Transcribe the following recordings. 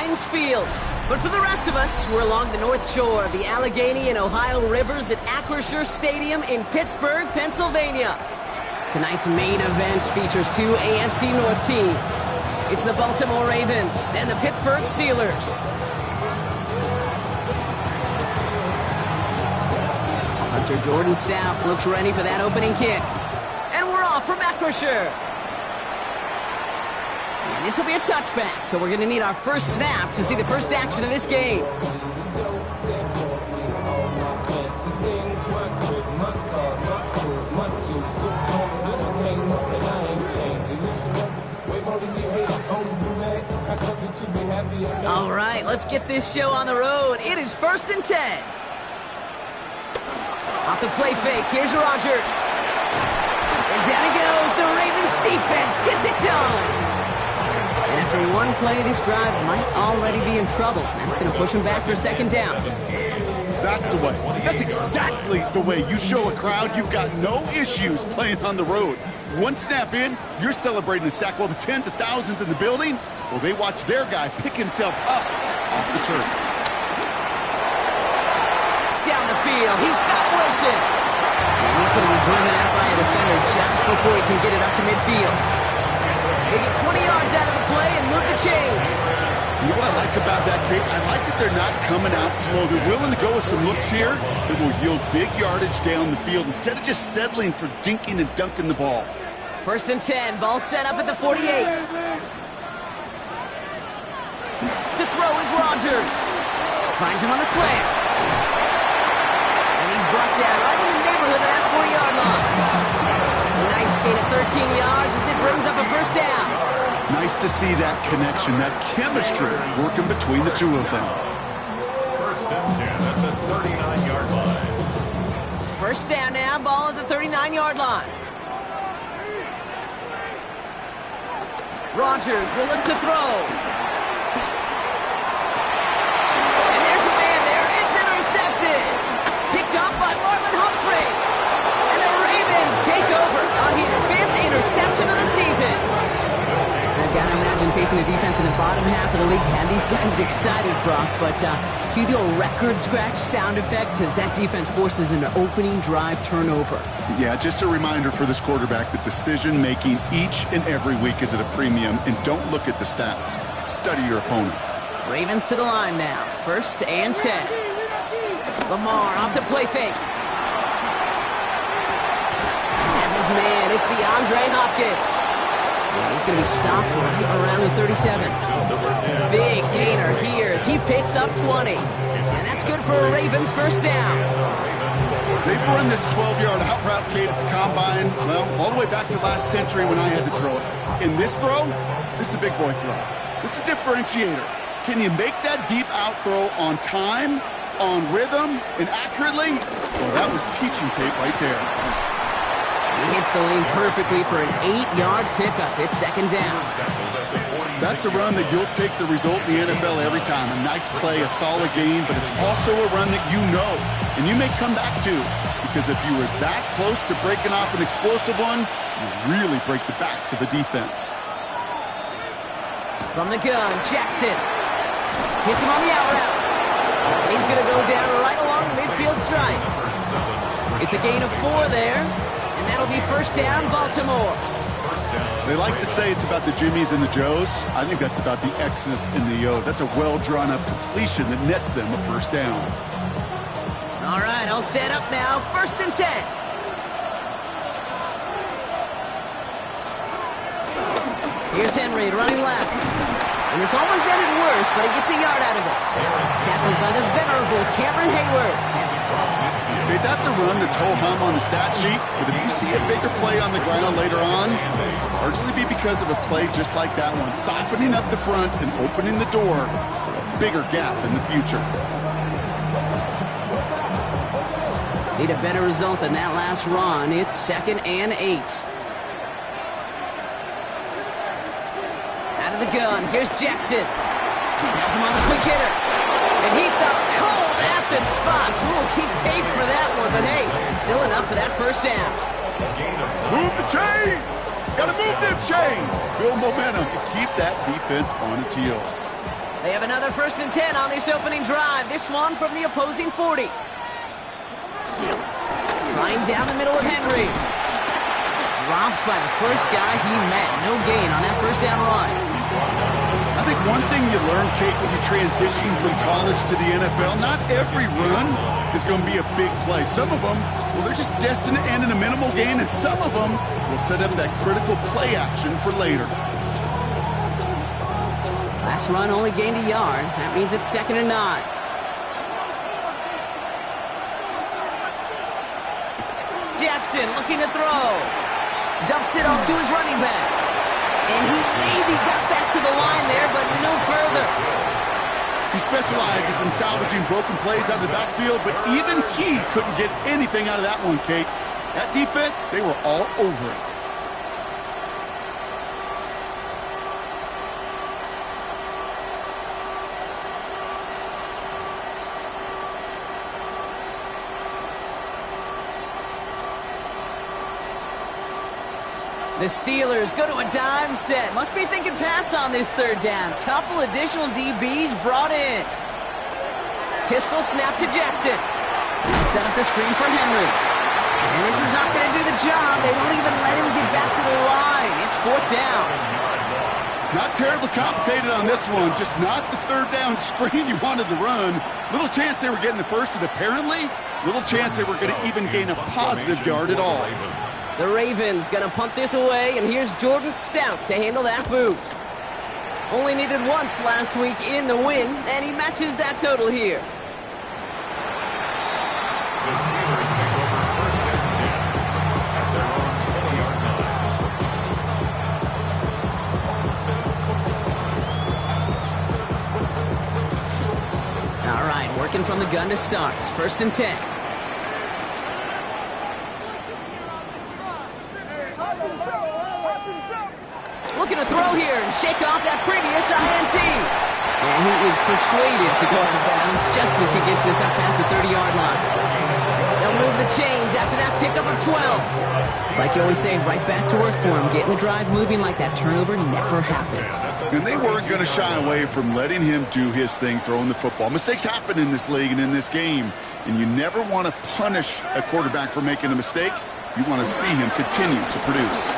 Heinz Field. But for the rest of us, we're along the North Shore of the Allegheny and Ohio Rivers at Acrisure Stadium in Pittsburgh, Pennsylvania. Tonight's main event features two AFC North teams. It's the Baltimore Ravens and the Pittsburgh Steelers. Hunter Jordan Sapp looks ready for that opening kick. And we're off from Acrisure. And this will be a touchback, so we're going to need our first snap to see the first action of this game. All right, let's get this show on the road. It is 1st and 10. Off the play fake, here's Rodgers. And down he goes. The Ravens defense gets it done. And after one play, this drive might already be in trouble. That's going to push him back for a second down. That's the way. That's exactly the way you show a crowd you've got no issues playing on the road. One snap in, you're celebrating a sack while the tens of thousands in the building, well, they watch their guy pick himself up off the turf. Down the field, he's got Wilson. And he's going to be driven out by a defender just before he can get it up to midfield. They get 20 yards out of the play and move the chains. You know what I like about that, Kate? I like that they're not coming out slow. They're willing to go with some looks here that will yield big yardage down the field instead of just settling for dinking and dunking the ball. 1st and 10, ball set up at the 48. To throw is Rodgers. Finds him on the slant. And he's brought down right in the neighborhood of that 40-yard line. A nice gain of 13 yards as it brings up a first down. Nice to see that connection, that chemistry working between the two of them. 1st and 10 at the 39-yard line. First down now, ball at the 39-yard line. Rodgers will look to throw. And there's a man there. It's intercepted. Picked off by Marlon Humphrey. And the Ravens take over on his 5th interception of the season. I gotta imagine facing the defense in the bottom half of the league had these guys excited, Brock, but cue the old record scratch sound effect as that defense forces an opening drive turnover. Yeah, just a reminder for this quarterback that decision-making each and every week is at a premium, and don't look at the stats. Study your opponent. Ravens to the line now. 1st and 10. Lamar off the play fake. As his man, it's DeAndre Hopkins. And he's going to be stopped right around the 37. Big gainer here as he picks up 20. And that's good for a Ravens first down. They've run this 12-yard out route, Kate, at the combine, well, all the way back to last century when I had to throw it. In this throw, this is a big boy throw. This is a differentiator. Can you make that deep out throw on time, on rhythm, and accurately? Well, that was teaching tape right there. He hits the lane perfectly for an 8-yard pickup. It's second down. That's a run that you'll take the result in the NFL every time. A nice play, a solid game, but it's also a run that you know, and you may come back to, because if you were that close to breaking off an explosive one, you really break the backs of the defense. From the gun, Jackson hits him on the out route. He's going to go down right along the midfield stripe. It's a gain of 4 there. And that'll be first down, Baltimore. They like to say it's about the Jimmies and the Joes. I think that's about the X's and the O's. That's a well-drawn-up completion that nets them a first down. All right, all set up now. 1st and 10. Here's Henry running left. And this almost ended worse, but he gets a yard out of it. Tackled by the venerable Cameron Hayward. Okay, that's a run that's ho-hum on the stat sheet, but if you see a bigger play on the ground later on, largely be because of a play just like that one, softening up the front and opening the door for a bigger gap in the future. Need a better result than that last run. It's 2nd and 8. Out of the gun, here's Jackson. Has him on the quick hitter. And he's stopped cold at the spot. We'll keep paid for that one, but hey, still enough for that first down. Move the chains! Gotta move them chains! Build momentum and keep that defense on its heels. They have another 1st and 10 on this opening drive. This one from the opposing 40. Trying down the middle with Henry. Dropped by the first guy he met. No gain on that first down run. I think one thing you learn, Kate, when you transition from college to the NFL, not every run is going to be a big play. Some of them, well, they're just destined to end in a minimal gain, and some of them will set up that critical play action for later. Last run only gained a yard. That means it's 2nd and 9. Jackson looking to throw. Dumps it off to his running back. And he maybe got back to the line there, but no further. He specializes in salvaging broken plays out of the backfield, but even he couldn't get anything out of that one, Kate. That defense, they were all over it. The Steelers go to a dime set. Must be thinking pass on this 3rd down. Couple additional DBs brought in. Pistol snap to Jackson. Set up the screen for Henry. And this is not going to do the job. They won't even let him get back to the line. It's 4th down. Not terribly complicated on this one. Just not the 3rd down screen you wanted to run. Little chance they were getting the first, and apparently little chance they were going to even gain a positive yard at all. The Ravens going to punt this away, and here's Jordan Stout to handle that boot. Only needed once last week in the win, and he matches that total here. The Steelers take over 1st and 10 at their own 20-yard line. All right, working from the gun to start. 1st and 10. Looking to throw here and shake off that previous INT. And he is persuaded to go out of bounds just as he gets this up past the 30-yard line. They'll move the chains after that pickup of 12. It's like you always say, right back to work for him. Getting the drive moving like that turnover never happened. And they weren't going to shy away from letting him do his thing, throwing the football. Mistakes happen in this league and in this game. And you never want to punish a quarterback for making a mistake. You want to see him continue to produce.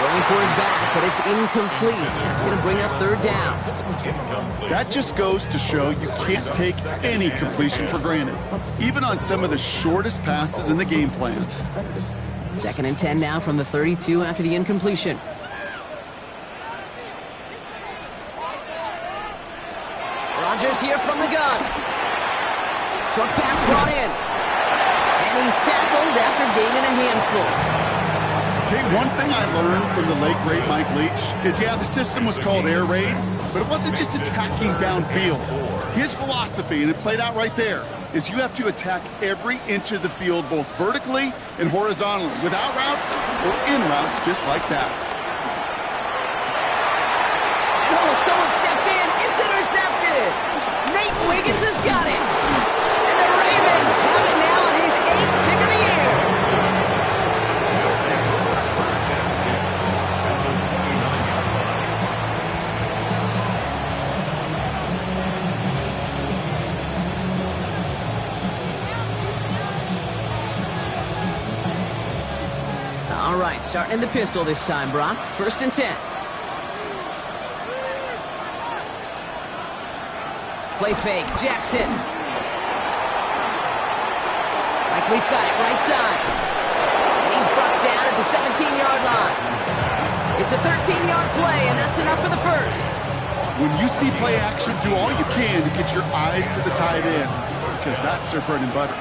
Going for his back, but it's incomplete. That's going to bring up 3rd down. That just goes to show you can't take any completion for granted, even on some of the shortest passes in the game plan. 2nd and 10 now from the 32 after the incompletion. Rodgers here from the gun. Short pass brought in. And he's tackled after gaining a handful. Okay, one thing I learned from the late, great Mike Leach is, yeah, the system was called air raid, but it wasn't just attacking downfield. His philosophy, and it played out right there, is you have to attack every inch of the field, both vertically and horizontally, without routes or in routes, just like that. And oh, someone stepped in. It's intercepted. Nate Wiggins has got it. And the Ravens have it now on his 8th pick of the year. All right, starting in the pistol this time, Brock. 1st and 10. Play fake, Jackson. Likely's got it right side. And he's brought down at the 17-yard line. It's a 13-yard play, and that's enough for the first. When you see play action, do all you can to get your eyes to the tight end, because that's their bread and butter.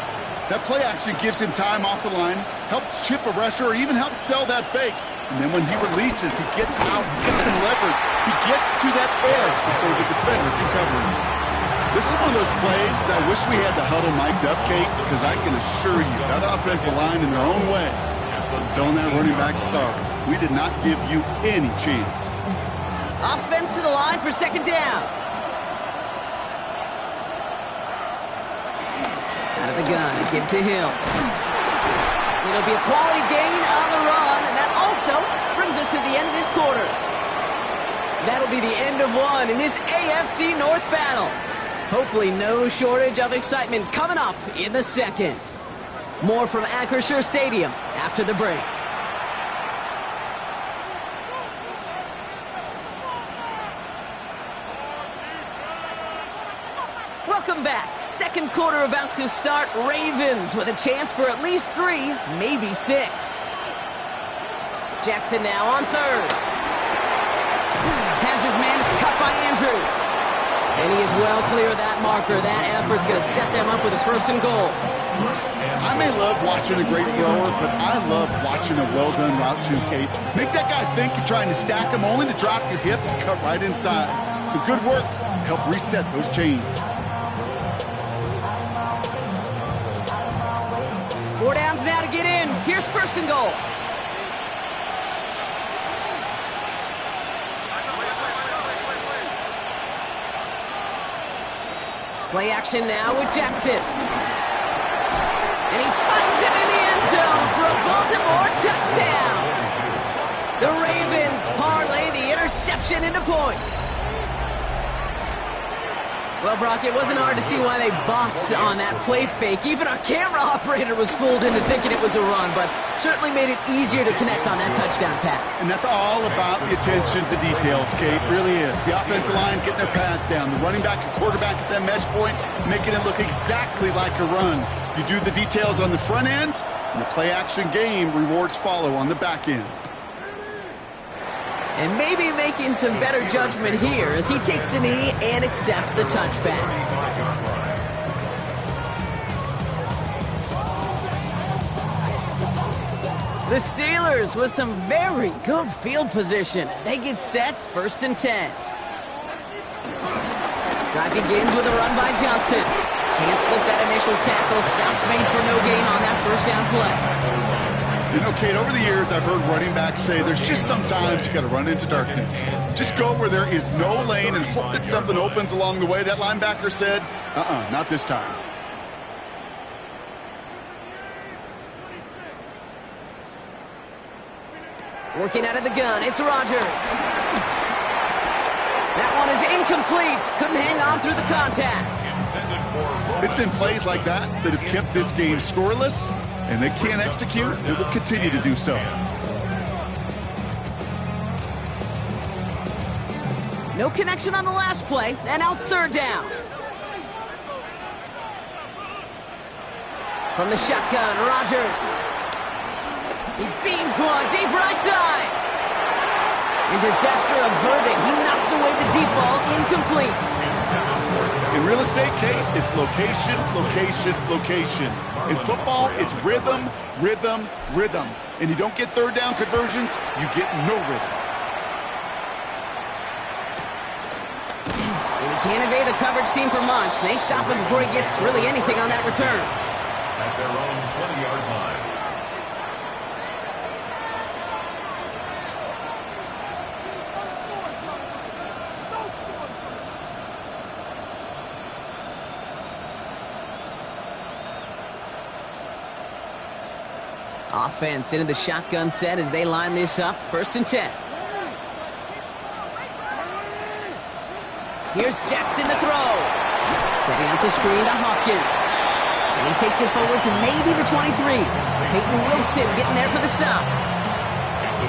That play action gives him time off the line, helps chip a rusher, or even helps sell that fake. And then when he releases, he gets out, he gets some leverage. He gets to that edge before the defender can cover him. This is one of those plays that I wish we had the huddle mic'd up, Kate, because I can assure you that offensive line in their own way was telling that running back, sorry, we did not give you any chance. Offense to the line for 2nd down. Out of the gun, give to Hill. It'll be a quality gain on the run, and that also brings us to the end of this quarter. That'll be the end of one in this AFC North battle. Hopefully no shortage of excitement coming up in the second. More from Acrisure Stadium after the break. Welcome back. Second quarter about to start. Ravens with a chance for at least 3, maybe 6. Jackson now on third. Has his man. It's cut by Andrews. And he is well clear of that marker. That effort's going to set them up with a first and goal. I may love watching a great thrower, but I love watching a well-done route too, Kate. Make that guy think you're trying to stack him only to drop your hips and cut right inside. Some good work to help reset those chains. 4 downs now to get in. Here's first and goal. Play action now with Jackson. And he finds him in the end zone for a Baltimore touchdown. The Ravens parlay the interception into points. Well, Brock, it wasn't hard to see why they botched on that play fake. Even our camera operator was fooled into thinking it was a run, but certainly made it easier to connect on that touchdown pass. And that's all about the attention to details, Kate. Really is. The offensive line getting their pads down. The running back and quarterback at that mesh point, making it look exactly like a run. You do the details on the front end, and the play-action game rewards follow on the back end. And maybe making some better judgment here as he takes a knee and accepts the touchback. The Steelers with some very good field position as they get set, 1st and 10. Drive begins with a run by Johnson. Can't slip that initial tackle. Stops made for no gain on that first down play. You know, Kate, over the years, I've heard running backs say there's just sometimes you got to run into darkness. Just go where there is no lane and hope that something opens along the way. That linebacker said, not this time. Working out of the gun, it's Rodgers. That one is incomplete. Couldn't hang on through the contact. It's been plays like that that have kept this game scoreless, and they can't execute. It will continue to do so. No connection on the last play, and now it's 3rd down. From the shotgun, Rodgers. He beams one deep right side. And disaster averted. He knocks away the deep ball, incomplete. In real estate, Kate, it's location, location, location. In football, it's rhythm, rhythm, rhythm. And you don't get 3rd down conversions, you get no rhythm. And he can't evade the coverage team for much. They stop him before he gets really anything on that return. At their own 20-yard line. Offense into the shotgun set as they line this up. 1st and 10. Here's Jackson to throw. Setting up the screen to Hopkins. And he takes it forward to maybe the 23. Peyton Wilson getting there for the stop.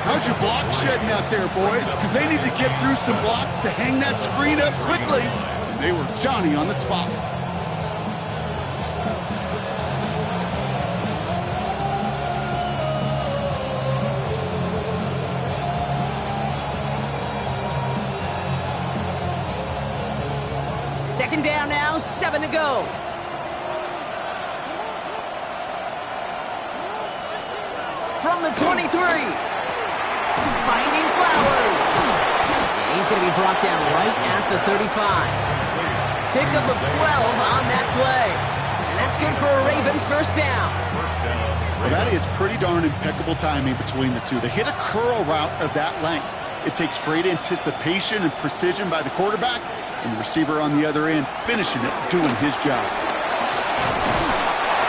How's your block shedding out there, boys? Because they need to get through some blocks to hang that screen up quickly. And they were Johnny on the spot. Second down now, 7 to go. From the 23. Finding Flowers. And he's going to be brought down right at the 35. Pickup of 12 on that play. And that's good for a Ravens 1st down. Well, that is pretty darn impeccable timing between the two. To hit a curl route of that length, it takes great anticipation and precision by the quarterback, and the receiver on the other end finishing it, doing his job.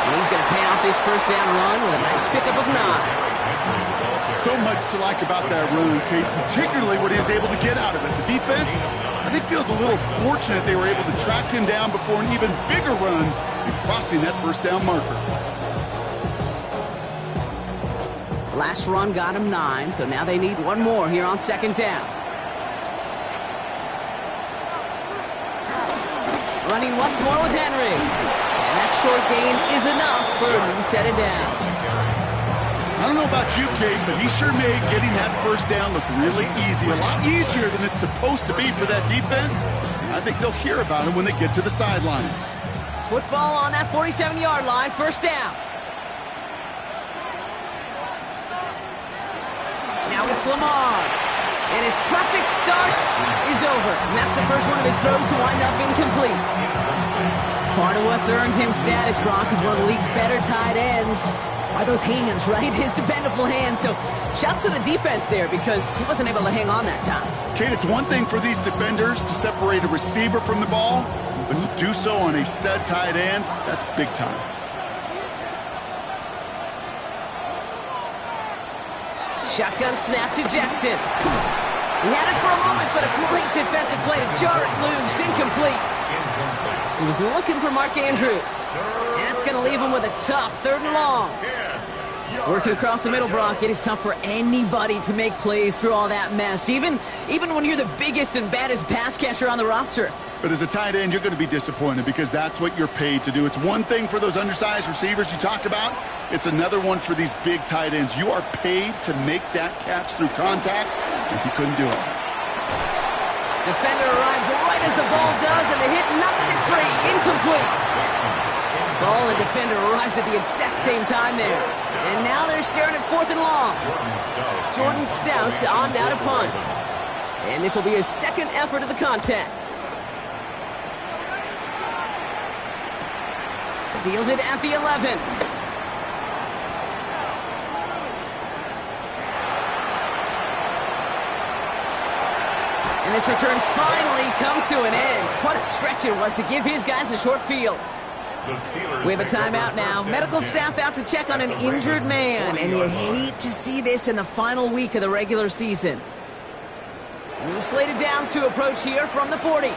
And he's going to pay off this 1st down run with a nice pickup of 9. So much to like about that run, Kate, particularly what he was able to get out of it. The defense, I think, feels a little fortunate they were able to track him down before an even bigger run and crossing that first down marker. Last run got him 9, so now they need one more here on second down. Running once more with Henry. And that short gain is enough for a new set of downs. I don't know about you, Kate, but he sure made getting that first down look really easy. A lot easier than it's supposed to be for that defense. I think they'll hear about it when they get to the sidelines. Football on that 47-yard line, first down. Now it's Lamar. And his perfect start is over. And that's the first one of his throws to wind up incomplete. Part of what's earned him status, Brock, is one of the league's better tight ends. Are those hands, right? His dependable hands. So shouts to the defense there because he wasn't able to hang on that time. Kate, it's one thing for these defenders to separate a receiver from the ball, but to do so on a stud tight end, that's big time. Shotgun snap to Jackson. He had it for a moment, but a great defensive play to jar it loose. Incomplete. He was looking for Mark Andrews. And that's going to leave him with a tough 3rd and long. Working across the middle, Brock, it is tough for anybody to make plays through all that mess, even when you're the biggest and baddest pass catcher on the roster. But as a tight end, you're going to be disappointed because that's what you're paid to do. It's one thing for those undersized receivers you talk about. It's another one for these big tight ends. You are paid to make that catch through contact, and he couldn't do it. Defender arrives right as the ball does, and the hit knocks it free. Incomplete. Ball and defender arrived at the exact same time there. And now they're staring at 4th and long. Jordan Stout on now to punt. And this will be his second effort of the contest. Fielded at the 11. And this return finally comes to an end. What a stretch it was to give his guys a short field. We have a timeout now. Medical staff out to check on an injured man. And you hate to see this in the final week of the regular season. New slated downs to approach here from the 40.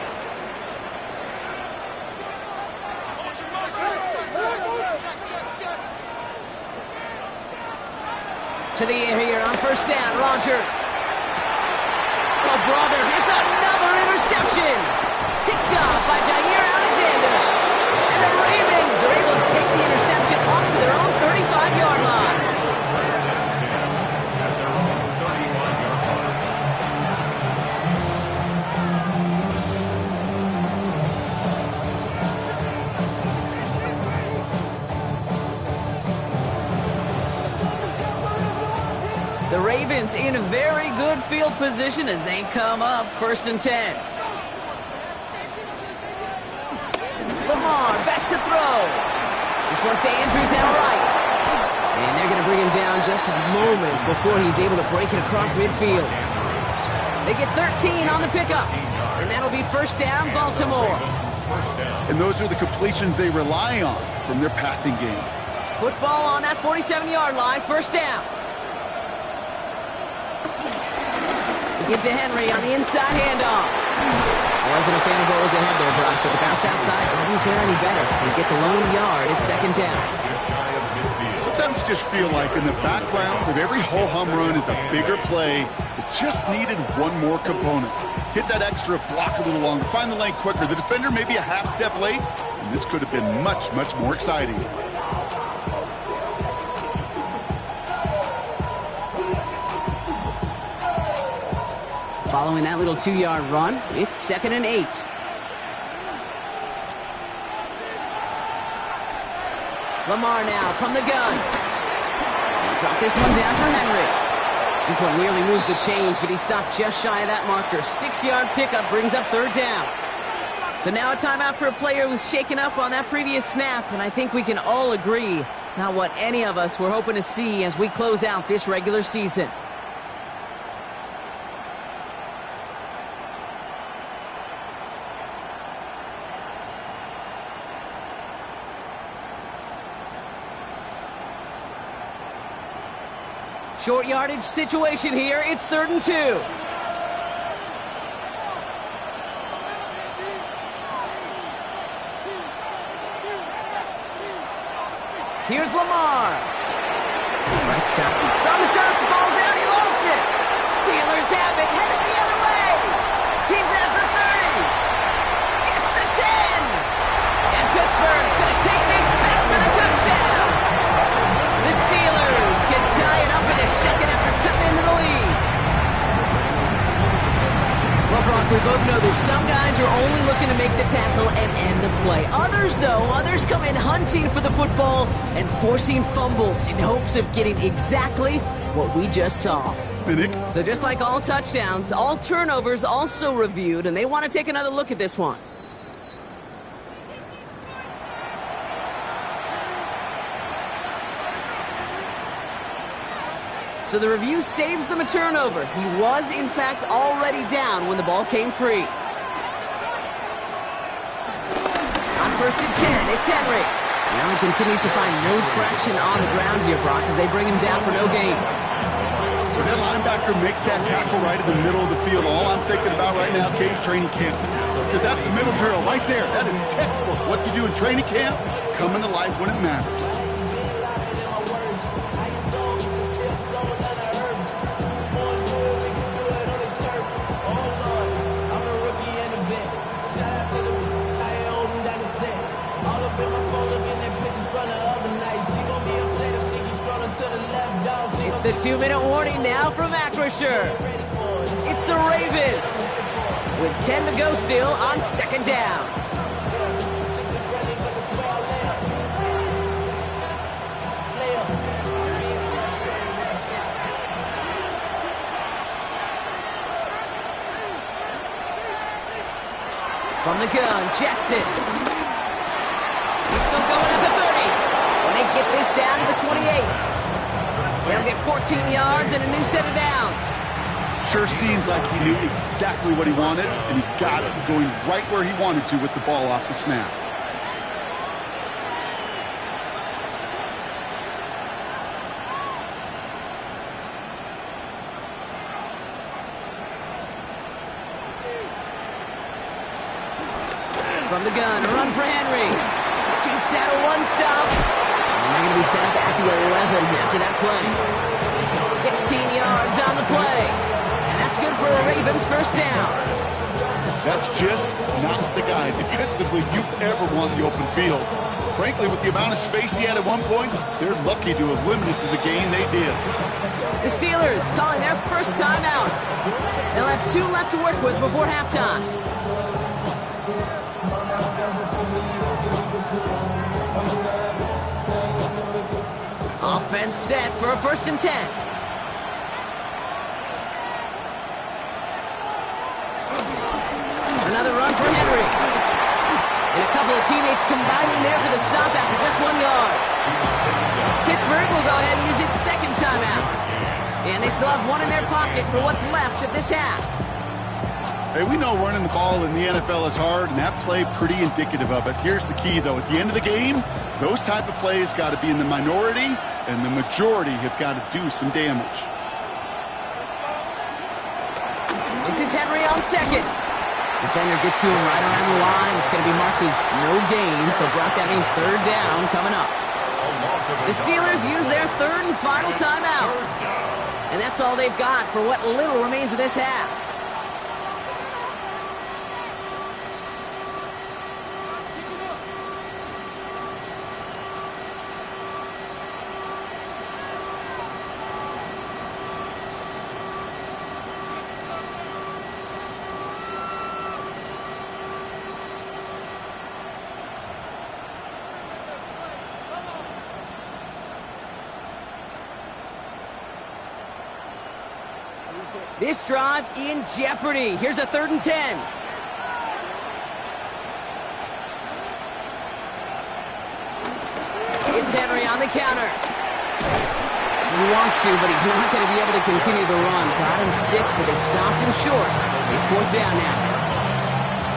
To the air here on first down, Rodgers. Oh, brother, it's another interception. Picked up by Jair Alexander. And the Ravens are able to take the interception up to their own 35-yard line. The Ravens in a very good field position as they come up 1st and 10. Lamar back to throw. This one's to Andrews outright. And they're going to bring him down just a moment before he's able to break it across midfield. They get 13 on the pickup. And that'll be first down, Baltimore. And those are the completions they rely on from their passing game. Football on that 47-yard line, first down. Get to Henry on the inside handoff. Wasn't a fan of what was ahead there, Brock, but the bounce outside doesn't fare any better. He gets a lone yard at 2nd down. Sometimes you just feel like in the background of every ho-hum run is a bigger play that just needed one more component. Hit that extra block a little longer, find the lane quicker. The defender may be a half step late, and this could have been much, much more exciting. Following that little 2-yard run, it's 2nd and 8. Lamar now from the gun. Drop this one down for Henry. This one nearly moves the chains, but he stopped just shy of that marker. 6-yard pickup brings up 3rd down. So now a timeout for a player who was shaken up on that previous snap, and I think we can all agree not what any of us were hoping to see as we close out this regular season. Short yardage situation here. It's 3rd and 2. Here's Lamar. Right side. It's on the turf. The ball's out. He lost it. Steelers have it. Headed the other way. He's at the 30. Gets the 10. And Pittsburgh's going to take this back for the touchdown. The Steelers can tie it up in a second after cutting into the lead. Well, Brock, we both know this. Some guys are only looking to make the tackle and end the play. Others come in hunting for the football and forcing fumbles in hopes of getting exactly what we just saw. So just like all touchdowns, all turnovers also reviewed, and they want to take another look at this one. So the review saves them a turnover. He was, in fact, already down when the ball came free. On 1st and 10, it's Henry. Allen continues to find no traction on the ground here, Brock, as they bring him down for no gain. As that linebacker makes that tackle right in the middle of the field, all I'm thinking about right now, Cage, training camp. Because that's the middle drill right there. That is textbook. What you do in training camp, coming to life when it matters. It's the 2-minute warning now from Acrisure. It's the Ravens with 10 to go still on 2nd down. From the gun, Jackson. He's still going at the 30. And they get this down to the 28. They'll get 14 yards and a new set of downs. Sure seems like he knew exactly what he wanted, and he got it going right where he wanted to with the ball off the snap. From the gun, a run for Henry. Cheeks out a one-stop. And they're going to be set up at the 11 after that play. 16 yards on the play. And that's good for a Ravens 1st down. That's just not the guy defensively you ever want in the open field. Frankly, with the amount of space he had at one point, they're lucky to have limited to the game they did. The Steelers calling their first timeout. They'll have 2 left to work with before halftime. Offense set for a 1st and 10. Another run for Henry. And a couple of teammates combining there for the stop after just 1 yard. Pittsburgh will go ahead and use its 2nd timeout. And they still have 1 in their pocket for what's left of this half. Hey, we know running the ball in the NFL is hard, and that play pretty indicative of it. Here's the key, though. At the end of the game, those type of plays got to be in the minority, and the majority have got to do some damage. This is Henry on 2nd. Defender gets to him right around the line. It's going to be marked as no gain, so Brock, that means 3rd down coming up. The Steelers use their 3rd and final timeout. And that's all they've got for what little remains of this half. This drive in jeopardy. Here's a 3rd and 10. It's Henry on the counter. He wants to, but he's not going to be able to continue the run. Got him 6, but they stopped him short. It's 4th down now.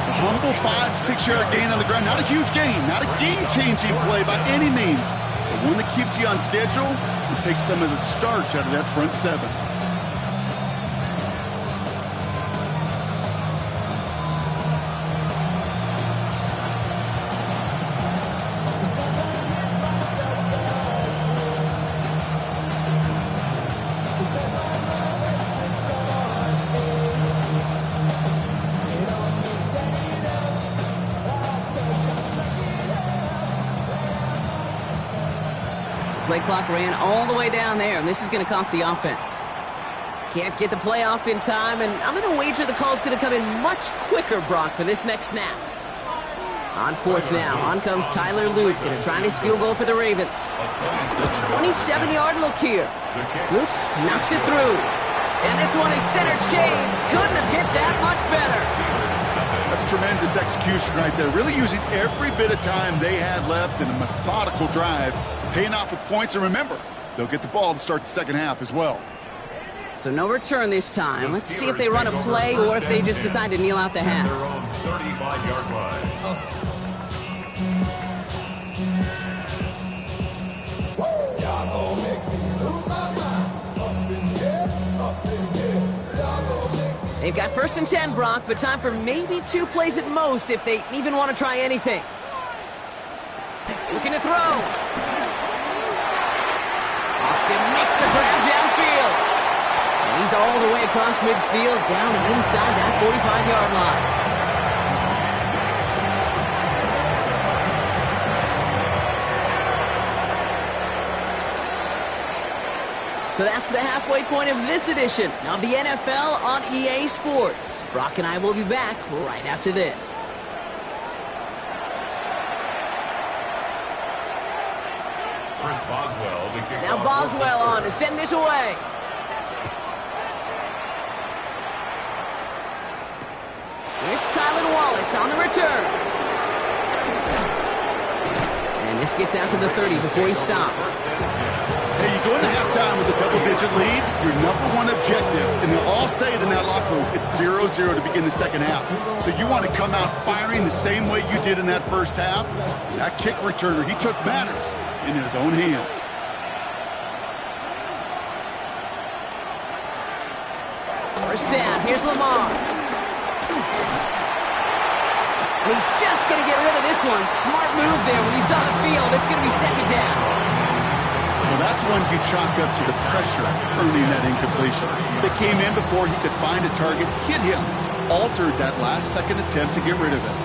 A humble 5-6 yard gain on the ground. Not a huge gain. Not a game-changing play by any means. but one that keeps you on schedule and takes some of the starch out of that front seven. Play clock ran all the way down there, and this is going to cost the offense. Can't get the play off in time, and I'm going to wager the call's going to come in much quicker, Brock, for this next snap. On fourth now, on comes Tyler Luke, going to try this field goal for the Ravens. A 27-yard look here. Luke knocks it through. And this one is center chains. Couldn't have hit that much better. That's tremendous execution right there. Really using every bit of time they had left in a methodical drive, paying off with points. And remember, they'll get the ball to start the second half as well. So no return this time. Let's see if they run a play or if they just decide to kneel out the half. Their own 35-yard line. They've got 1st and 10, Brock, but time for maybe 2 plays at most if they even want to try anything. Looking to throw. Austin makes the grab downfield. And he's all the way across midfield down inside that 45-yard line. So that's the halfway point of this edition of the NFL on EA Sports. Brock and I will be back right after this. Chris Boswell, the kickoff. Now Boswell on to send this away. Here's Tyler Wallace on the return. And this gets out to the 30 before he stops. Hey, you go into halftime with a double-digit lead, your number one objective, and they'll all say it in that locker room, it's 0-0 to begin the second half. So you want to come out firing the same way you did in that first half. That kick returner, he took matters in his own hands. First down, here's Lamar. And he's just going to get rid of this one. Smart move there when he saw the field. It's going to be second down. Well, that's one you chalk up to the pressure earning that incompletion. They came in before he could find a target, hit him, altered that last-second attempt to get rid of it.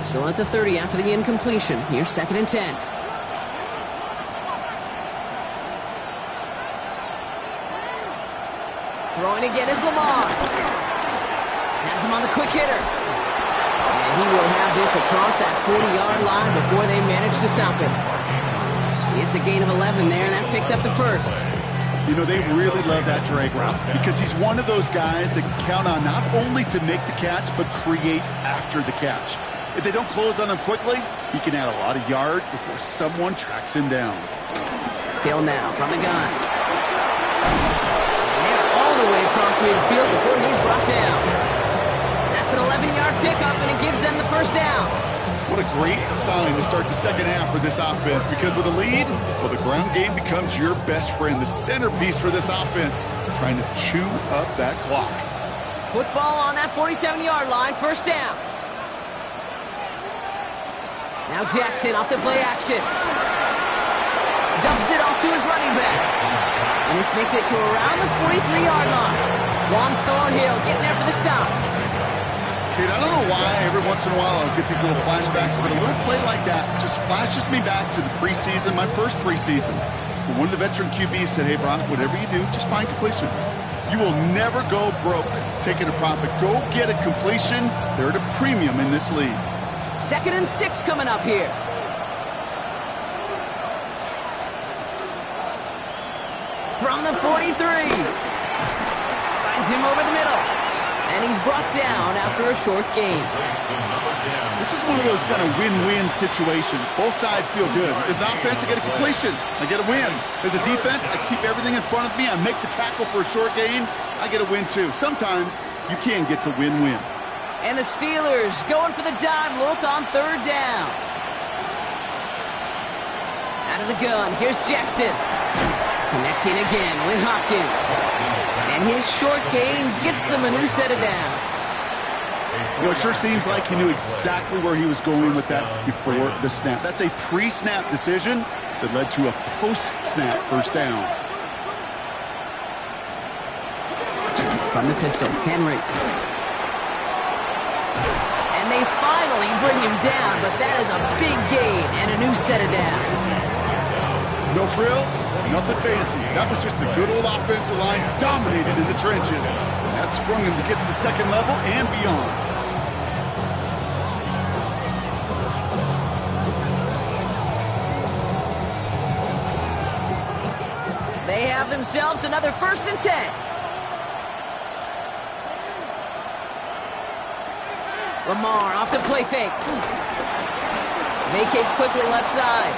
Still at the 30 after the incompletion. Here's 2nd and 10. Throwing again is Lamar. Has him on the quick hitter. And he will have this across that 40-yard line before they manage to stop him. It's a gain of 11 there, and that picks up the first. You know, they really love that drag route because he's one of those guys that can count on not only to make the catch, but create after the catch. If they don't close on him quickly, he can add a lot of yards before someone tracks him down. Hill now from the gun. And they're all the way across midfield before he's brought down. That's an 11-yard pickup, and it gives them the first down. What a great sign to start the second half for this offense, because with a lead, well, the ground game becomes your best friend, the centerpiece for this offense, trying to chew up that clock. Football on that 47-yard line, first down. Now Jackson off the play action. Dumps it off to his running back. And this makes it to around the 43-yard line. Juan Thornhill getting there for the stop. Kate, I don't know why every once in a while I'll get these little flashbacks, but a little play like that just flashes me back to the preseason, my first preseason. When one of the veteran QBs said, hey, Brock, whatever you do, just find completions. You will never go broke taking a profit. Go get a completion. They're at a premium in this league. 2nd and 6 coming up here. From the 43. Finds him over the middle. And he's brought down after a short game. This is one of those kind of win-win situations. Both sides feel good. As an offense, I get a completion. I get a win. As a defense, I keep everything in front of me. I make the tackle for a short gain. I get a win, too. Sometimes you can get to win-win. And the Steelers going for the dime look on third down. Out of the gun, here's Jackson. Connecting again with Hopkins. And his short gain gets them a new set of downs. You know, it sure seems like he knew exactly where he was going with that before the snap. That's a pre-snap decision that led to a post-snap first down. From the pistol, Henry. And they finally bring him down, but that is a big gain and a new set of downs. No frills, nothing fancy. That was just a good old offensive line dominated in the trenches. That sprung him to get to the second level and beyond. They have themselves another 1st and 10. Lamar off the play fake. Vacates quickly left side.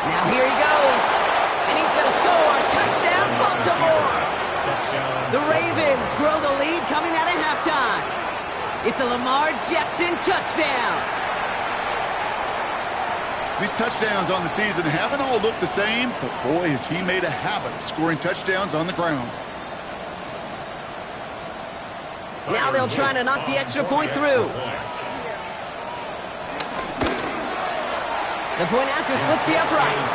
Now here he goes. And he's going to score. Touchdown, Baltimore. The Ravens grow the lead coming out of halftime. It's a Lamar Jackson touchdown. These touchdowns on the season haven't all looked the same, but boy, has he made a habit of scoring touchdowns on the ground. Now they'll try to knock the extra point through. The point after splits the uprights.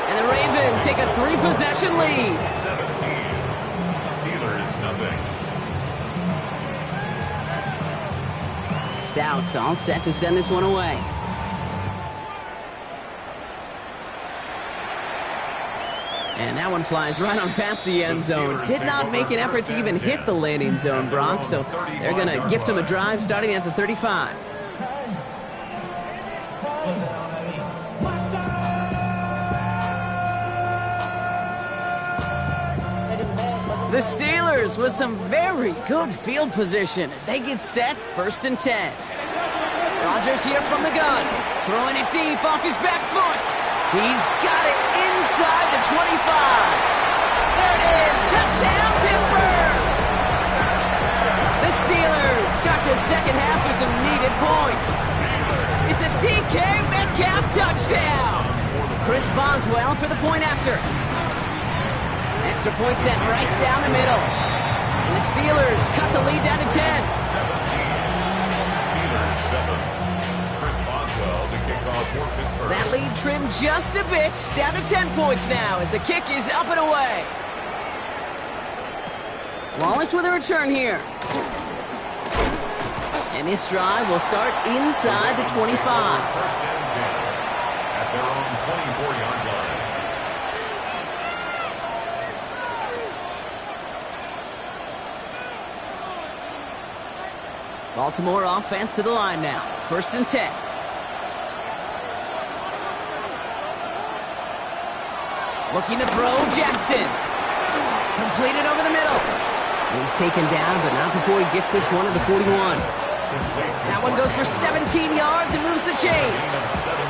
And the Ravens take a 3-possession lead. 17. Steelers, nothing. Stout all set to send this one away. And that one flies right on past the end zone. Did not make an effort to even hit the landing zone, Brock. So they're going to gift him a drive starting at the 35. The Steelers with some very good field position as they get set 1st and 10. Rodgers here from the gun. Throwing it deep off his back foot. He's got it inside the 25. There it is. Touchdown, Pittsburgh. The Steelers start the second half with some needed points. It's a DK Metcalf touchdown. Chris Boswell for the point after. Extra point sent right down the middle. And the Steelers cut the lead down to 10. 17. Steelers 7. Chris Boswell to kick off for Pittsburgh. That lead trimmed just a bit, down to 10 points now as the kick is up and away. Wallace with a return here. And this drive will start inside the 25. 1st and 10 at their own 24-yard line. Baltimore offense to the line now. 1st and 10. Looking to throw, Jackson. Completed over the middle. And he's taken down, but not before he gets this one at the 41. That one goes for 17 yards and moves the chains.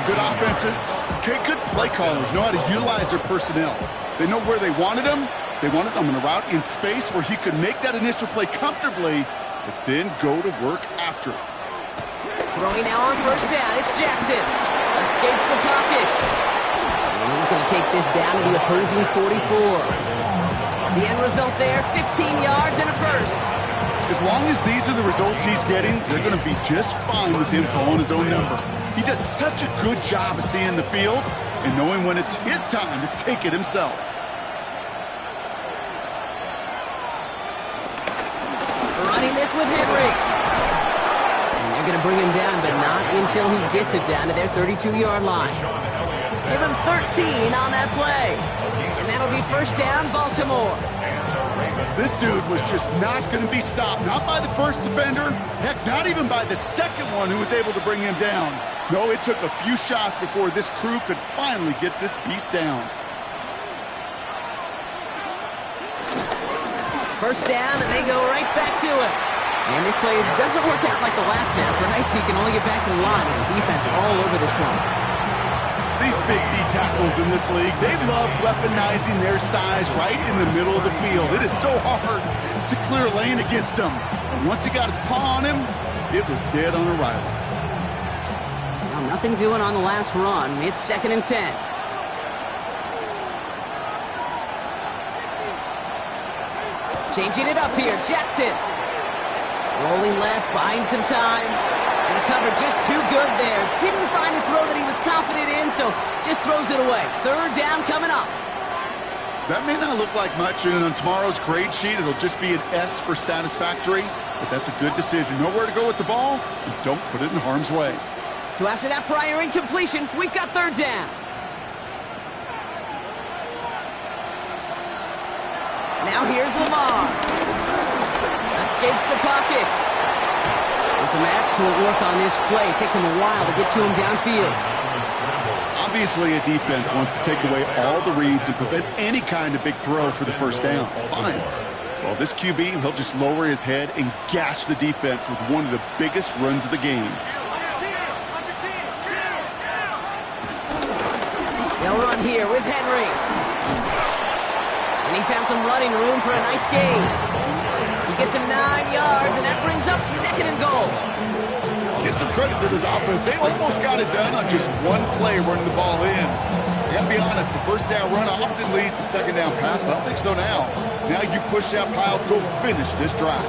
Good offenses. Okay, good play callers know how to utilize their personnel. They know where they wanted him. They wanted him in a route in space where he could make that initial play comfortably, but then go to work after it. Throwing now on 1st down, it's Jackson. Escapes the pocket. And he's going to take this down to the opposing 44. The end result there, 15 yards and a first. As long as these are the results he's getting, they're going to be just fine with him calling his own number. He does such a good job of seeing the field and knowing when it's his time to take it himself. Running this with Henry. And they're going to bring him down, but not until he gets it down to their 32-yard line. Give him 13 on that play. And that'll be 1st down, Baltimore. This dude was just not going to be stopped. Not by the first defender. Heck, not even by the second one who was able to bring him down. No, it took a few shots before this crew could finally get this beast down. 1st down, and they go right back to it. And this play doesn't work out like the last snap, right? So you can only get back to the line as the defense all over this one. These big D tackles in this league, they love weaponizing their size right in the middle of the field. It is so hard to clear a lane against them. And once he got his paw on him, it was dead on arrival. Now, nothing doing on the last run. It's 2nd and 10. Changing it up here, Jackson. Rolling left, buying some time. And the cover just too good there. Didn't find the throw that he was confident in, so just throws it away. 3rd down coming up. That may not look like much, and on tomorrow's grade sheet, it'll just be an S for satisfactory, but that's a good decision. Know where to go with the ball, and don't put it in harm's way. So after that prior incompletion, we've got 3rd down. Now here's Lamar. Escapes the pocket. And some excellent work on this play. It takes him a while to get to him downfield. Obviously, a defense wants to take away all the reads and prevent any kind of big throw for the 1st down. Fine. Well, this QB, he'll just lower his head and gash the defense with one of the biggest runs of the game. They'll run here with Henry. And he found some running room for a nice gain. He gets him 9 yards, and that brings up 2nd and goal. Give some credit to this offense. They almost got it done on just one play running the ball in. I gotta be honest, the 1st down run often leads to 2nd down pass, but I don't think so now. Now you push that pile, go finish this drive.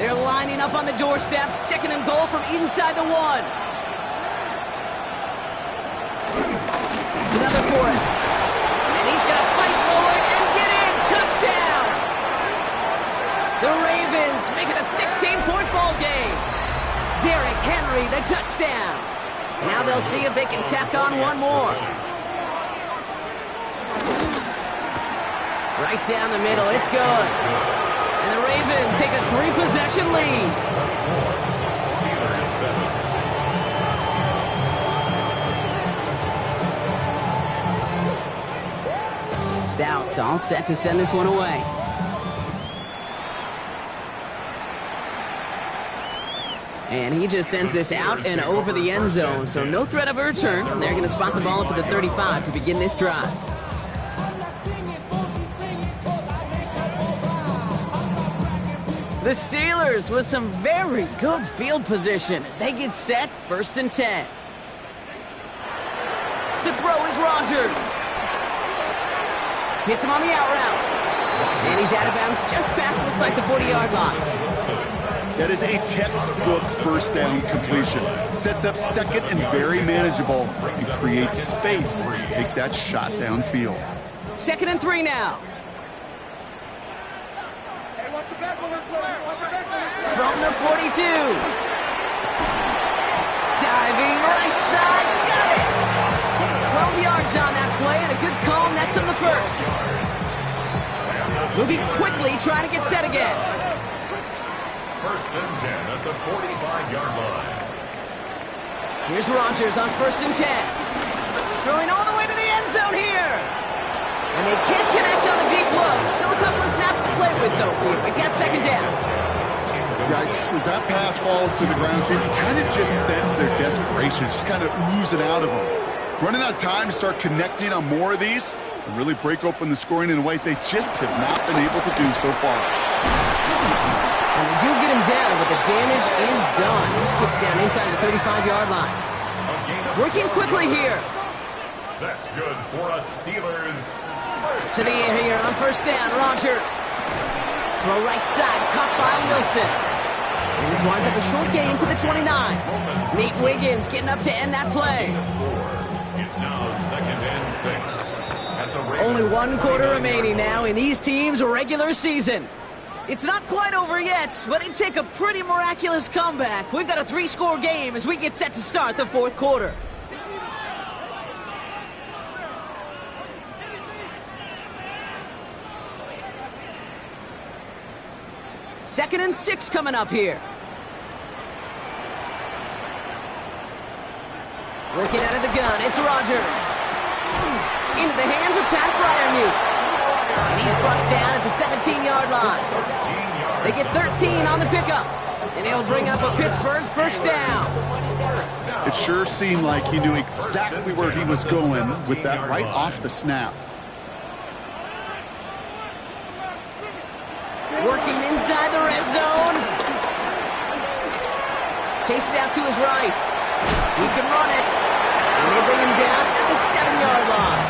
They're lining up on the doorstep. 2nd and goal from inside the 1. There's another for it. And he's going to fight forward and get in. Touchdown! The Ravens make it a 16-point ball game. Derrick Henry, the touchdown. Now they'll see if they can tack on one more. Right down the middle, it's good. And the Ravens take a 3-possession lead. Steelers 7. Stout all set to send this one away. And he just sends this out and over the end zone, so no threat of a return. They're going to spot the ball up at the 35 to begin this drive. The Steelers with some very good field position as they get set, 1st and 10. To throw is Rodgers. Hits him on the out route. And he's out of bounds just past, looks like, the 40-yard line. That is a textbook 1st down completion. Sets up 2nd and very manageable and creates space to take that shot downfield. 2nd and 3 now. From the 42. Diving right side, got it! 12 yards on that play and a good call, nets him the 1st. Moving quickly, trying to get set again. 1st and 10 at the 45-yard line. Here's Rodgers on 1st and 10. Throwing all the way to the end zone here. And they can't connect on the deep look. Still a couple of snaps to play with, though, here. We've got 2nd down. Yikes, as that pass falls to the ground, you kind of just sense their desperation, just kind of oozing out of them. Running out of time to start connecting on more of these and really break open the scoring in a way they just have not been able to do so far. And they do get him down, but the damage is done. This gets down inside the 35-yard line. Working quickly here. That's good for a Steelers. To the air here on 1st down, Rodgers. Throw right side, caught by Wilson. And this winds up a short gain to the 29. Nate Wiggins getting up to end that play. It's now 2nd and 6. At the Ravens. Only 1 quarter remaining now in these teams' regular season. It's not quite over yet, but it'd take a pretty miraculous comeback. We've got a 3-score game as we get set to start the 4th quarter. Second and 6 coming up here. Working out of the gun, it's Rodgers. Into the hands of Pat Fryermuth. And he's brought down at the 17-yard line. They get 13 on the pickup. And it'll bring up a Pittsburgh first down. It sure seemed like he knew exactly where he was going with that right off the snap. Working inside the red zone. Chased out to his right. He can run it. And they bring him down at the 7-yard line.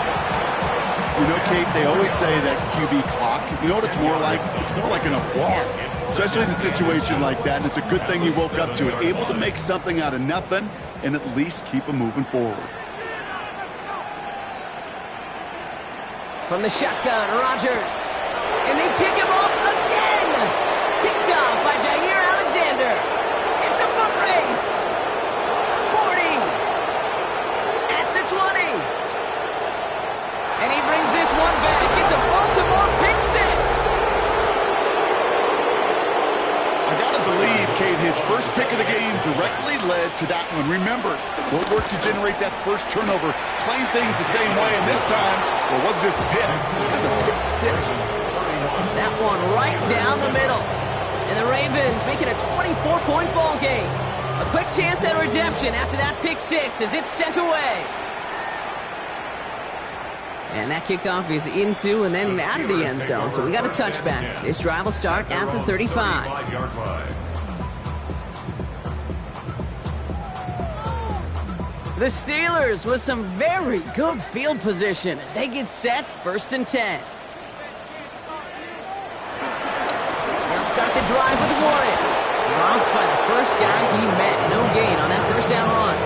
You know, Kate, they always say that QB clock. You know what it's more like? It's more like an applause. Especially in a situation like that, and it's a good thing you woke up to it. Able to make something out of nothing and at least keep them moving forward. From the shotgun, Rodgers. And they pick him off again. Picked off by Jair Alexander. It's a foot race. 40. At the 20. And he brings this one back. It's a Baltimore pick six. I gotta believe, Kate, his first pick of the game directly led to that one. Remember, what worked to generate that first turnover, playing things the same way, and this time, well, it wasn't just a pick, it was a pick six. That one right down the middle. And the Ravens make it a 24-point ball game. A quick chance at redemption after that pick six as it's sent away. And that kickoff is into and then out of the end zone. So we got a touchback. This drive will start at the 35. The Steelers with some very good field position as they get set 1st and 10. They'll start the drive with Warren. Dropped by the first guy he met. No gain on that first down run.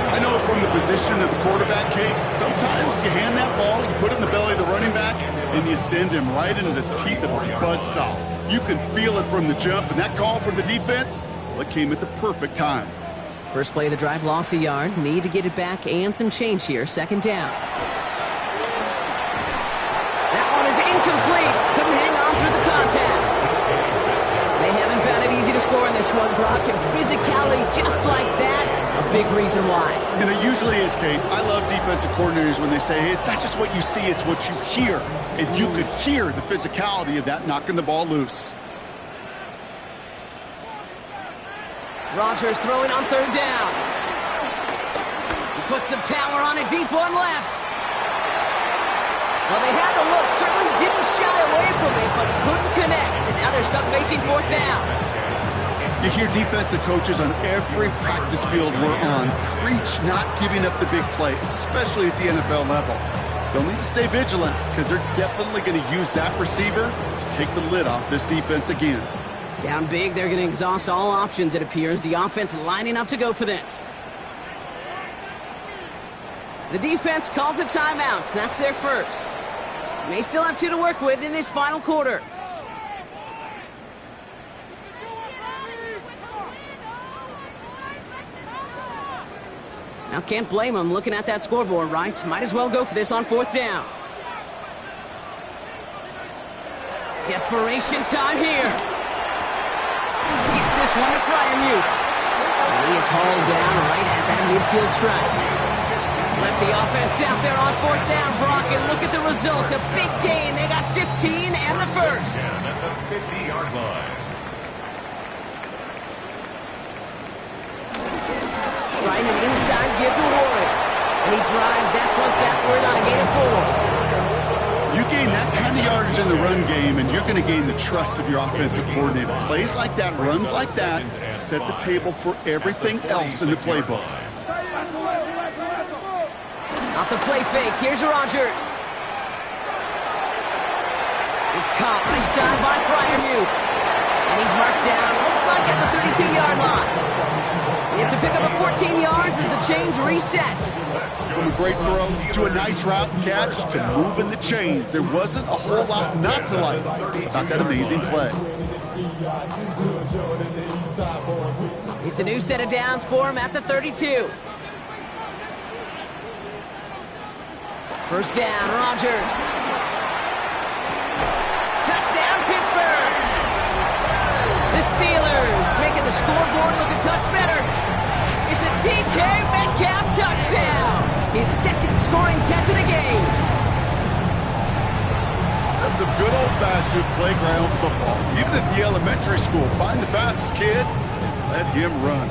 I know from the position of the quarterback, Kate, sometimes you hand that ball, you put it in the belly of the running back, and you send him right into the teeth of a buzzsaw. You can feel it from the jump, and that call from the defense, well, it came at the perfect time. First play of the drive lost a yard. Need to get it back and some change here. 2nd down. That one is incomplete. Couldn't hang on through the contact. They haven't found it easy to score in this one, Brock. And physicality just like that, a big reason why. And it usually is, Kate. I love defensive coordinators when they say, hey, it's not just what you see, it's what you hear. And you could hear the physicality of that knocking the ball loose. Rodgers throwing on 3rd down. He puts some power on a deep one left. Well, they had the look. Certainly didn't shy away from it, but couldn't connect. And now they're stuck facing 4th down. You hear defensive coaches on every practice field we're on preach not giving up the big play, especially at the NFL level. They'll need to stay vigilant because they're definitely going to use that receiver to take the lid off this defense again. Down big, they're going to exhaust all options, it appears. The offense lining up to go for this. The defense calls a timeout, so that's their first. May still have 2 to work with in this final quarter. Now can't blame them looking at that scoreboard, right? Might as well go for this on 4th down. Desperation time here. Gets this one to Fryermuth. And he is hauled down right at that midfield stripe. Left the offense out there on 4th down, Brock, and look at the result. A big gain. They got 15 and the first. At the 50-yard line. Trying an inside give to Warren. And he drives that punt backward on a gain of 4. You gain that kind of yardage in the run game, and you're going to gain the trust of your offensive coordinator. Plays like that, runs like that, set the table for everything else in the playbook. Off the play fake, here's Rodgers. It's caught right side by Fryermuth. And he's marked down, looks like at the 32-yard line. It's a pickup of 14 yards as the chains reset. From a great throw to a nice route catch to moving the chains. There wasn't a whole lot not to like about that amazing play. It's a new set of downs for him at the 32. First down, Rodgers. Touchdown, Pittsburgh. The Steelers making the scoreboard look a touch better. It's a DK Metcalf touchdown. His second scoring catch of the game. That's some good old-fashioned playground football. Even at the elementary school, find the fastest kid, let him run.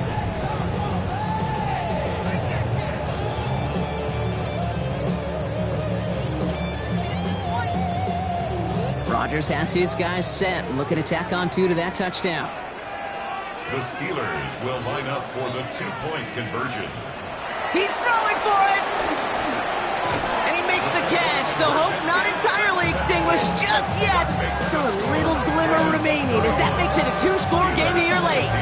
Rodgers has his guys set and looking to tack on 2 to that touchdown. The Steelers will line up for the 2-point conversion. He's throwing for it! And he makes the catch, so hope not entirely extinguished just yet. Still a little glimmer remaining as that makes it a 2-score game here late.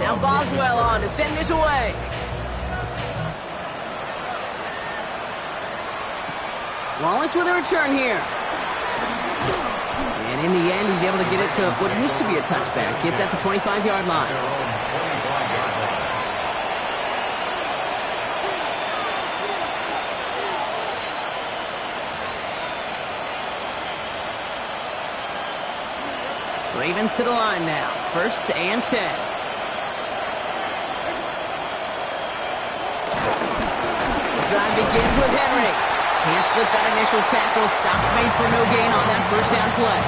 Now Boswell on to send this away. Wallace with a return here. And in the end, he's able to get it to what used to be a touchback. It's at the 25-yard line. Ravens to the line now. 1st and 10. Drive begins with Henry. Can't slip that initial tackle. Stops made for no gain on that 1st down play.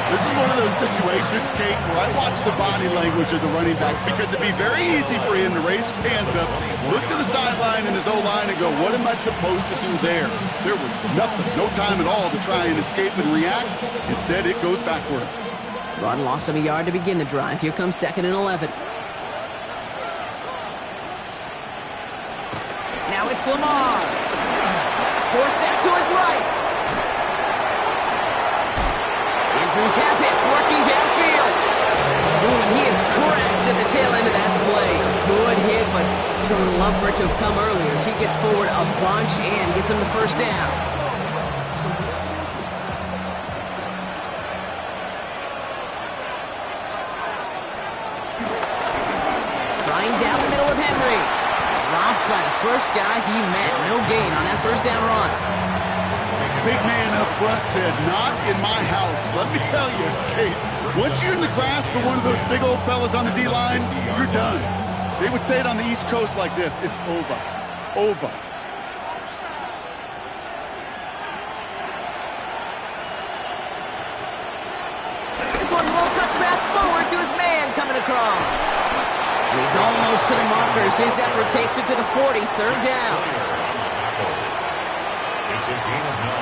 This is one of those situations, Kate, where I watch the body language of the running back because it'd be very easy for him to raise his hands up, look to the sideline in his O-line and go, what am I supposed to do there? There was nothing, no time at all to try and escape and react. Instead, it goes backwards. Rod lost him a yard to begin the drive. Here comes 2nd and 11. Now it's Lamar. Forced that to his right. Andrews has it, working downfield. Ooh, and he is cracked at the tail end of that play. Good hit, but he's a little love for it to have come earlier as he gets forward a bunch and gets him the 1st down. Trying down the middle with Henry. Dropped by the first guy he met. No gain on that 1st down run. Big man up front said, not in my house. Let me tell you, Kate, once you're in the grasp of one of those big old fellas on the D-line, you're done. They would say it on the East Coast like this, it's over. Over. This one's a little touch pass forward to his man coming across. He's almost to the markers. His effort takes it to the 40, 3rd down. It's a gain of 9.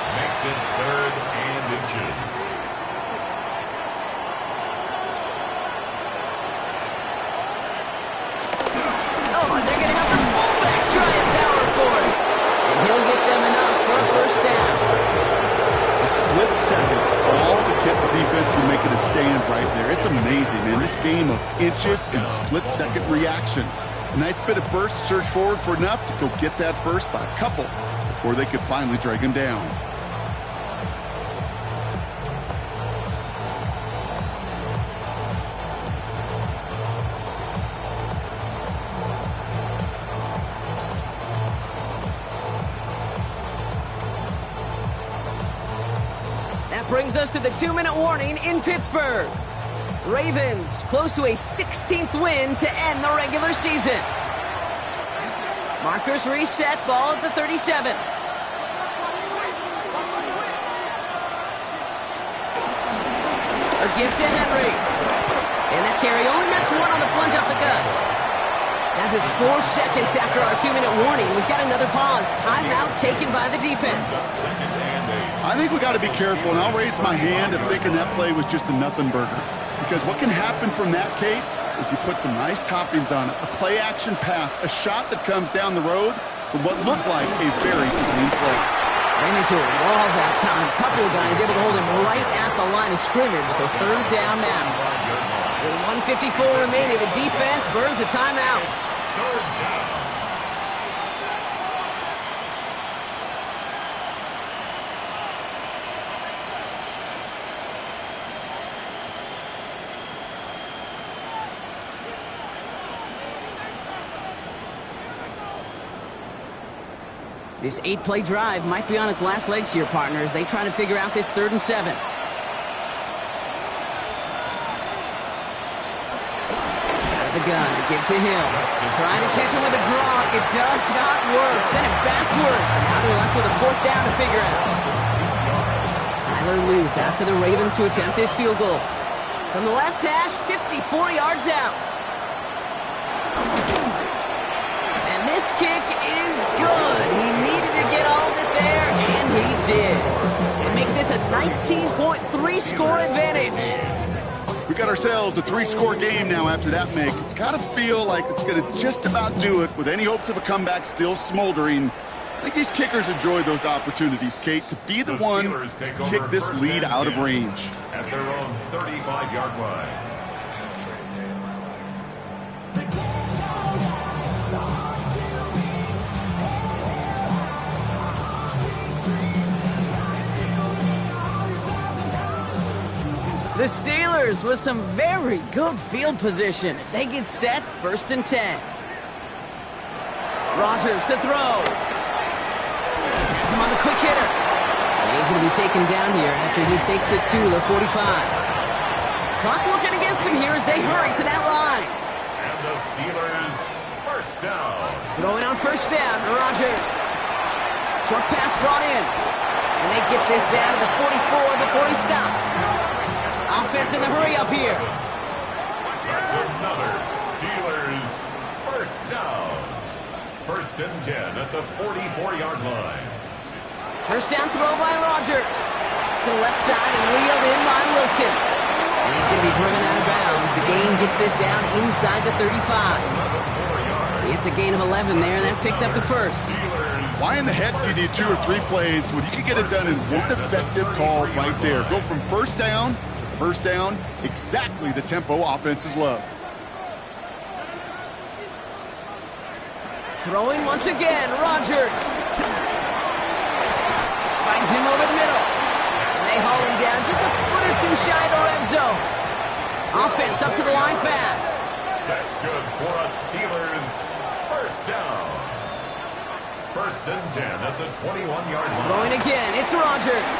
Makes it 3rd and inches. Oh, and they're going to have the fullback try and power for it. And he'll get them enough for a 1st down. A split second, all to keep the defense from making a stand right there. It's amazing, man. This game of inches and split-second reactions. A nice bit of burst, surge forward for enough to go get that first by a couple before they could finally drag him down. Brings us to the 2-minute warning in Pittsburgh. Ravens close to a 16th win to end the regular season. Markers reset, ball at the 37. A give to Henry. And that carry only gets 1 on the plunge off the gut. That is 4 seconds after our 2-minute warning. We've got another pause. Timeout taken by the defense. I think we got to be careful, and I'll raise my hand of thinking that play was just a nothing burger. Because what can happen from that, Kate, is you put some nice toppings on it. A play-action pass, a shot that comes down the road from what looked like a very clean play. Ran into a wall that time. A couple of guys able to hold him right at the line of scrimmage. So 3rd down now. With 1:54 remaining, the defense burns a timeout. 3rd down. This 8-play drive might be on its last legs here, partners. They try to figure out this 3rd and 7. The gun, give to him. Trying to catch him with a draw. It does not work. Send it backwards. And now they're left with a 4th down to figure out. Tyler Luth after the Ravens to attempt this field goal. From the left hash, 54 yards out. And this kick is good. He needed to get all of it there, and he did. And make this a 19.3 score advantage. We got ourselves a 3-score game now after that make. It's got to feel like it's going to just about do it with any hopes of a comeback still smoldering. I think these kickers enjoy those opportunities, Kate, to be the one to kick this lead out of range. At their own 35-yard line. The Steelers with some very good field position as they get set, 1st and 10. Rodgers to throw. Has him on the quick hitter. And he's going to be taken down here after he takes it to the 45. Clock working against him here as they hurry to that line. And the Steelers, 1st down. Throwing on 1st down, Rodgers. Short pass brought in. And they get this down to the 44 before he stopped. Offense in the hurry up here. That's another Steelers 1st down. 1st and 10 at the 44-yard line. 1st down throw by Rodgers. To the left side and wheeled in by Wilson. And he's going to be driven out of bounds. The gain gets this down inside the 35. It's a gain of 11 there, and that picks up the 1st. Why in the heck do you need 2 or 3 plays when you can get it done in one effective call right there? Go from 1st down to 1st down, exactly the tempo offenses love. Throwing once again, Rodgers. Finds him over the middle. And they haul him down just a foot or two shy of the red zone. Offense up to the line fast. That's good for a Steelers 1st down. 1st and 10 at the 21-yard line. Throwing again, it's Rodgers.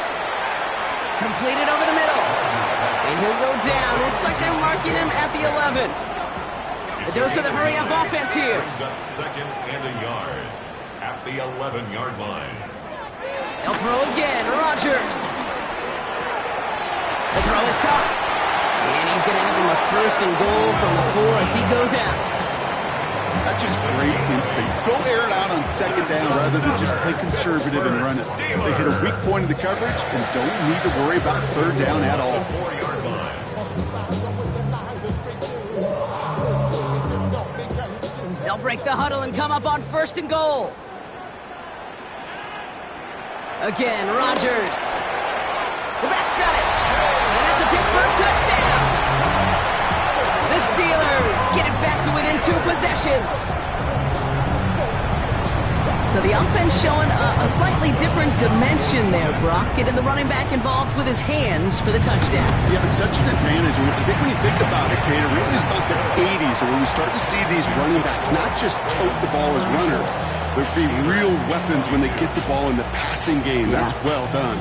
Completed over the middle. And he'll go down. Looks like they're marking him at the 11. The dose of the hurry-up offense here. Brings up 2nd and a yard at the 11-yard line. They'll throw again, Rodgers. The throw is caught. And he's going to have him a 1st and goal from the 4 as he goes out. That's just great instincts. Go air it out on 2nd down rather than just play conservative and run it. They hit a weak point in the coverage and don't need to worry about 3rd down at all. 4-yard line. They'll break the huddle and come up on 1st and goal. Again, Rodgers. The back's got it. And that's a Pittsburgh touchdown. The Steelers get it back to within 2 possessions. So the offense showing a slightly different dimension there, Brock. Getting the running back involved with his hands for the touchdown. Yeah, it's such an advantage. I think when you think about it, Kate, it really is about the 80s where we start to see these running backs not just tote the ball as runners. They're the real weapons when they get the ball in the passing game. That's well done.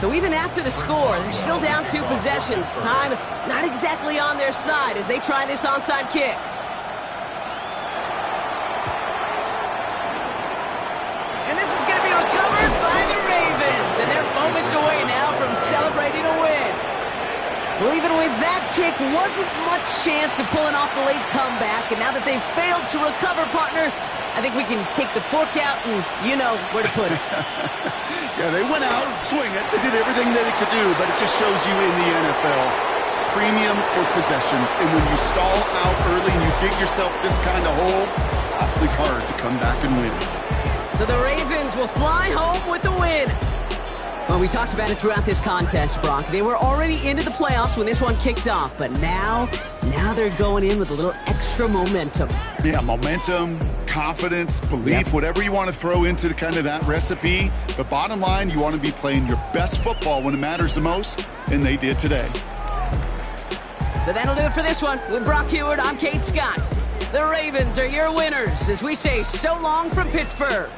So even after the score, they're still down 2 possessions. Time not exactly on their side as they try this onside kick. And this is going to be recovered by the Ravens. And they're moments away now from celebrating a win. Well, even with that kick, wasn't much chance of pulling off the late comeback. And now that they've failed to recover, partner, I think we can take the fork out and you know where to put it. Yeah, they went out, swing it. They did everything that they could do, but it just shows you in the NFL, premium for possessions. And when you stall out early and you dig yourself this kind of hole, awfully hard to come back and win. So the Ravens will fly home with the win. Well, we talked about it throughout this contest, Brock. They were already into the playoffs when this one kicked off, but now they're going in with a little extra momentum. Yeah, momentum, confidence, belief, whatever you want to throw into kind of that recipe. But bottom line, you want to be playing your best football when it matters the most, and they did today. So that'll do it for this one. With Brock Heward, I'm Kate Scott. The Ravens are your winners as we say so long from Pittsburgh.